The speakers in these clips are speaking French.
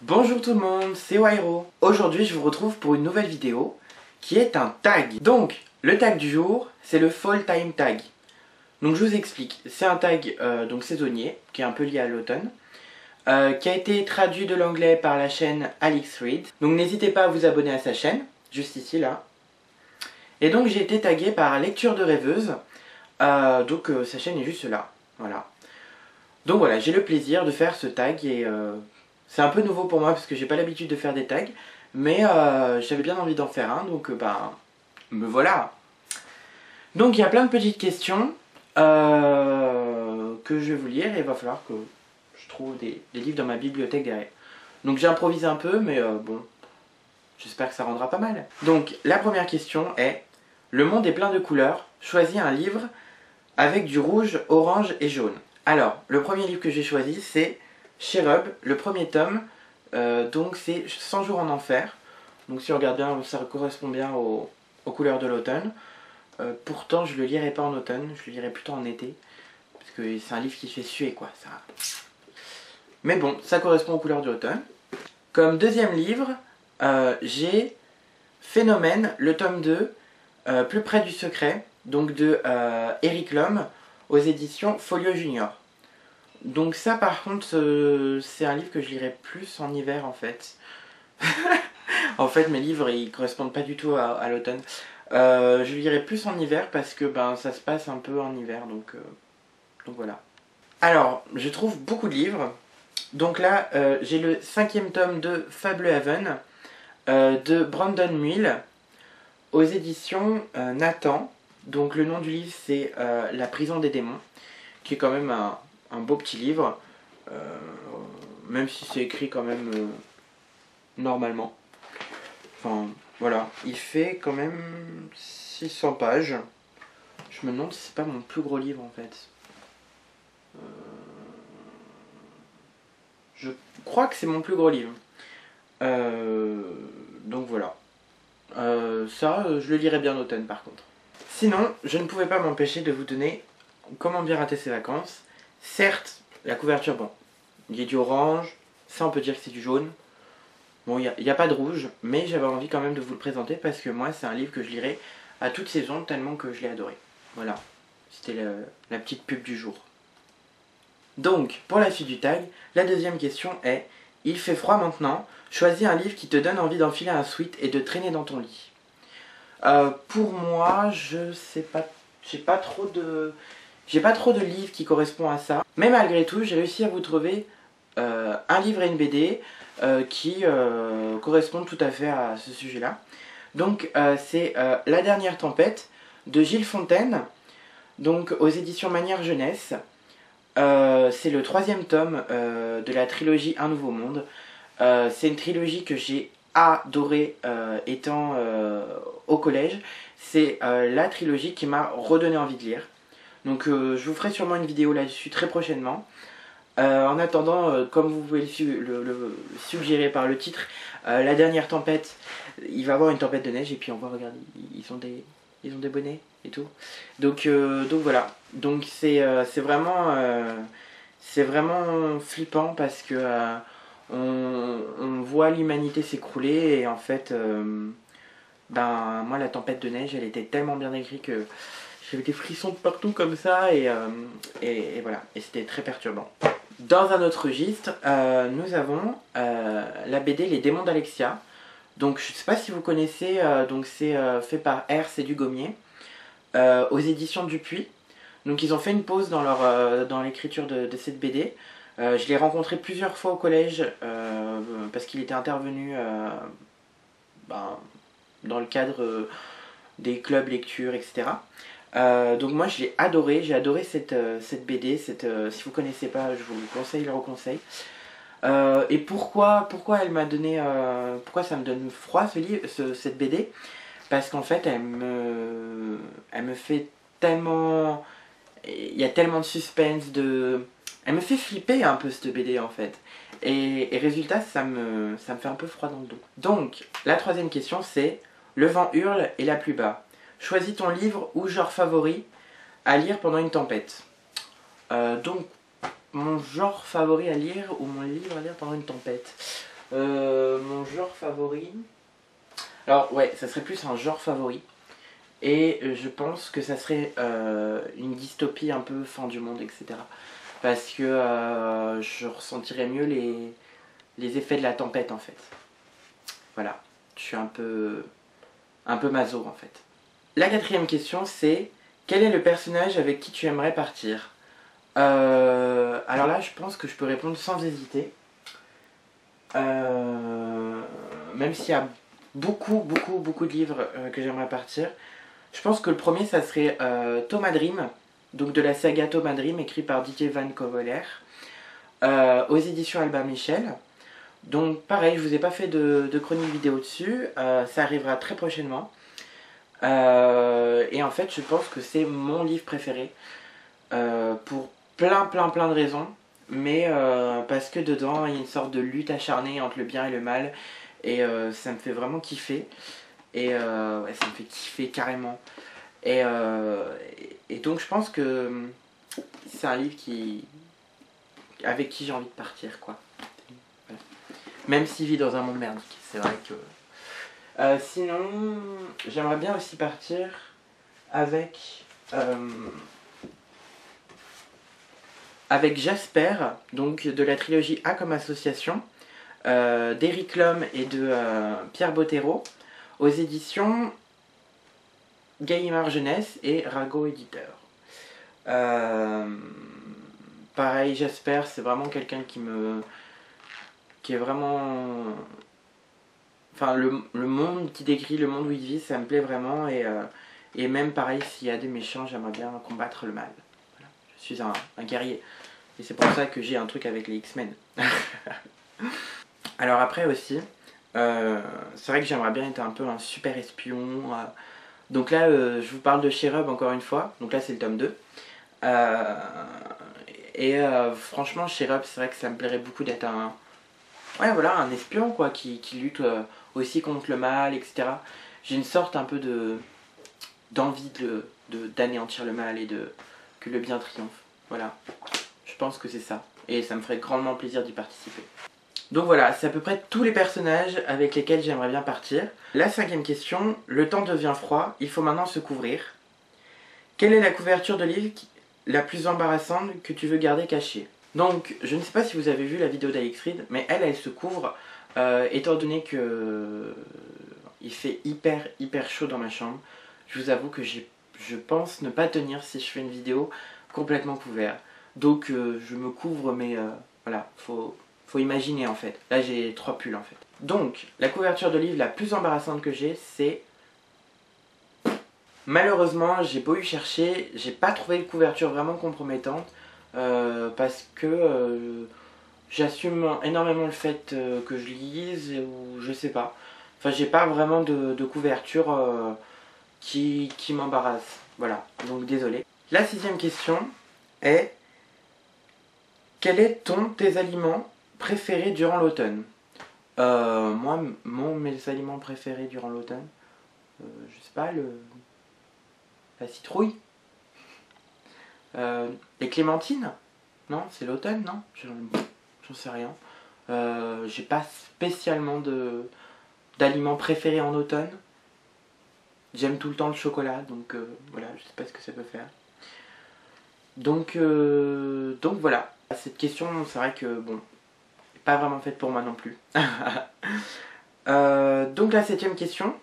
Bonjour tout le monde, c'est Wairo. Aujourd'hui je vous retrouve pour une nouvelle vidéo qui est un tag. Donc le tag du jour c'est le Fall Time Tag. Donc je vous explique, c'est un tag donc saisonnier qui est un peu lié à l'automne, qui a été traduit de l'anglais par la chaîne Alix Read. Donc n'hésitez pas à vous abonner à sa chaîne, juste ici là. Et donc j'ai été tagué par Lecture de Rêveuse, sa chaîne est juste là, voilà. Donc voilà, j'ai le plaisir de faire ce tag et c'est un peu nouveau pour moi parce que j'ai pas l'habitude de faire des tags, mais j'avais bien envie d'en faire un, donc me voilà. Donc il y a plein de petites questions que je vais vous lire et il va falloir que je trouve des livres dans ma bibliothèque derrière. Donc j'ai improvisé un peu, mais bon, j'espère que ça rendra pas mal. Donc la première question est: le monde est plein de couleurs, choisis un livre avec du rouge, orange et jaune. Alors, le premier livre que j'ai choisi, c'est Cherub, le premier tome. Donc c'est 100 jours en enfer. Donc si on regarde bien, ça correspond bien aux couleurs de l'automne. Pourtant, je le lirai pas en automne, je le lirai plutôt en été. Parce que c'est un livre qui fait suer, quoi. Ça... Mais bon, ça correspond aux couleurs de l'automne. Comme deuxième livre, j'ai Phénomène, le tome 2, Plus près du secret, donc de Eric Lhomme, aux éditions Folio Junior. Donc ça par contre, c'est un livre que je lirai plus en hiver en fait. En fait mes livres ils correspondent pas du tout à l'automne. Je lirai plus en hiver parce que ça se passe un peu en hiver, donc voilà. Alors, je trouve beaucoup de livres. Donc là, j'ai le 5e tome de Fablehaven de Brandon Muir aux éditions Nathan. Donc le nom du livre c'est La prison des démons, qui est quand même un beau petit livre, même si c'est écrit quand même normalement. Enfin voilà, il fait quand même 600 pages. Je me demande si c'est pas mon plus gros livre en fait. Je crois que c'est mon plus gros livre. Donc voilà. Je le lirai bien en automne par contre. Sinon, je ne pouvais pas m'empêcher de vous donner Comment bien rater ses vacances. Certes, la couverture, bon, il y a du orange, ça on peut dire que c'est du jaune. Bon, il n'y a pas de rouge, mais j'avais envie quand même de vous le présenter parce que moi, c'est un livre que je lirai à toute saison tellement que je l'ai adoré. Voilà, c'était la petite pub du jour. Donc, pour la suite du tag, la deuxième question est: il fait froid maintenant, choisis un livre qui te donne envie d'enfiler un sweat et de traîner dans ton lit. Pour moi, je sais pas, j'ai pas trop de livres qui correspondent à ça. Mais malgré tout, j'ai réussi à vous trouver un livre et une BD qui correspondent tout à fait à ce sujet-là. Donc c'est La dernière tempête de Gilles Fontaine, donc aux éditions Manière Jeunesse. C'est le 3e tome de la trilogie Un Nouveau Monde. C'est une trilogie que j'ai adorée étant au collège. C'est la trilogie qui m'a redonné envie de lire. Donc je vous ferai sûrement une vidéo là-dessus très prochainement. En attendant, comme vous pouvez le suggérer par le titre, La dernière tempête, il va y avoir une tempête de neige et puis on va regarder, ils ont des bonnets et tout. Donc voilà, donc c'est vraiment flippant parce que on voit l'humanité s'écrouler et en fait, moi la tempête de neige elle était tellement bien écrite que j'avais des frissons de partout comme ça et voilà, et c'était très perturbant. Dans un autre registre, nous avons la BD Les démons d'Alexia. Donc je ne sais pas si vous connaissez, donc c'est fait par R. C'est du Gommier, aux éditions Dupuis. Donc ils ont fait une pause dans l'écriture de cette BD. Je l'ai rencontré plusieurs fois au collège parce qu'il était intervenu dans le cadre des clubs lecture, etc. Donc moi je l'ai adoré, j'ai adoré cette BD, si vous ne connaissez pas, je vous le conseille, le reconseille. Et pourquoi elle m'a donné, pourquoi ça me donne froid cette BD? Parce qu'en fait elle me fait tellement, il y a tellement de suspense, elle me fait flipper un peu cette BD en fait. Et résultat ça me fait un peu froid dans le dos. Donc la troisième question c'est: le vent hurle et la pluie bat. Choisis ton livre ou genre favori à lire pendant une tempête. Donc, mon genre favori à lire ou mon livre à lire pendant une tempête. Mon genre favori... Alors ouais, ça serait plus un genre favori. Et je pense que ça serait une dystopie un peu fin du monde, etc. Parce que je ressentirais mieux les effets de la tempête en fait. Voilà, je suis un peu maso en fait. La quatrième question c'est, quel est le personnage avec qui tu aimerais partir? Alors là je pense que je peux répondre sans hésiter. Même s'il y a beaucoup de livres que j'aimerais partir. Je pense que le premier ça serait Thomas Dream, donc de la saga Thomas Dream, écrit par Didier Van Covoler, aux éditions Albin Michel. Donc pareil, je vous ai pas fait de chronique vidéo dessus, ça arrivera très prochainement. Et en fait je pense que c'est mon livre préféré, pour plein de raisons. Mais parce que dedans il y a une sorte de lutte acharnée entre le bien et le mal. Et ça me fait vraiment kiffer. Et ouais, ça me fait kiffer carrément. Et donc je pense que c'est un livre avec qui j'ai envie de partir, quoi. Voilà. Même s'il vit dans un monde merdique, c'est vrai que... sinon, j'aimerais bien aussi partir avec... avec Jasper, donc de la trilogie A comme association, d'Éric Lhomme et de Pierre Bottero, aux éditions Gallimard Jeunesse et Rago Éditeur. Pareil, Jasper, c'est vraiment quelqu'un qui est vraiment... Enfin, le monde qui décrit, le monde où il vit, ça me plaît vraiment. Et même pareil, s'il y a des méchants, j'aimerais bien combattre le mal. Voilà. Je suis un guerrier. Et c'est pour ça que j'ai un truc avec les X-Men. Alors après aussi, c'est vrai que j'aimerais bien être un peu un super espion. Donc là, je vous parle de Cherub encore une fois. Donc là, c'est le tome 2. Franchement, Cherub, c'est vrai que ça me plairait beaucoup d'être un... Ouais, voilà, un espion, quoi, qui lutte aussi contre le mal, etc. J'ai une sorte un peu d'envie d'anéantir le mal et que le bien triomphe. Voilà. Je pense que c'est ça. Et ça me ferait grandement plaisir d'y participer. Donc voilà, c'est à peu près tous les personnages avec lesquels j'aimerais bien partir. La cinquième question, le temps devient froid, il faut maintenant se couvrir. Quelle est la couverture de livre la plus embarrassante que tu veux garder cachée? Donc, je ne sais pas si vous avez vu la vidéo d'Alex Reed, mais elle se couvre, étant donné que il fait hyper chaud dans ma chambre. Je vous avoue que je pense ne pas tenir si je fais une vidéo complètement couverte. Donc, je me couvre, mais voilà, faut imaginer en fait. Là, j'ai 3 pulls en fait. Donc, la couverture de livre la plus embarrassante que j'ai, c'est... Malheureusement, j'ai beau y chercher, j'ai pas trouvé de couverture vraiment compromettante. Parce que j'assume énormément le fait que je lise, ou je sais pas. Enfin, j'ai pas vraiment de couverture qui m'embarrasse. Voilà, donc désolé. La sixième question est: quel est tes aliments préférés durant l'automne? Moi, mes aliments préférés durant l'automne, je sais pas, la citrouille, les clémentines. Non, c'est l'automne, non? J'en sais rien. J'ai pas spécialement d'aliments préférés en automne. J'aime tout le temps le chocolat, donc voilà, je sais pas ce que ça peut faire. Donc voilà. Cette question, c'est vrai que, bon, pas vraiment faite pour moi non plus. Donc la septième question.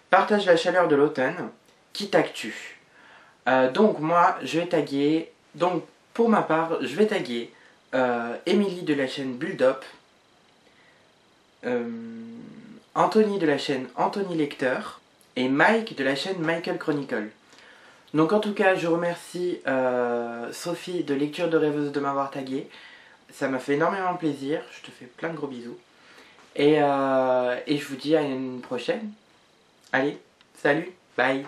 Partage la chaleur de l'automne. Qui tagues-tu? Donc moi, je vais taguer... Donc pour ma part, je vais taguer Émilie de la chaîne Bulldop, Anthony de la chaîne Anthony Lecteur et Mike de la chaîne Michael Chronicle. Donc en tout cas, je remercie Sophie de Lecture de Rêveuse de m'avoir tagué. Ça m'a fait énormément plaisir. Je te fais plein de gros bisous. Et je vous dis à une prochaine. Allez, salut, bye.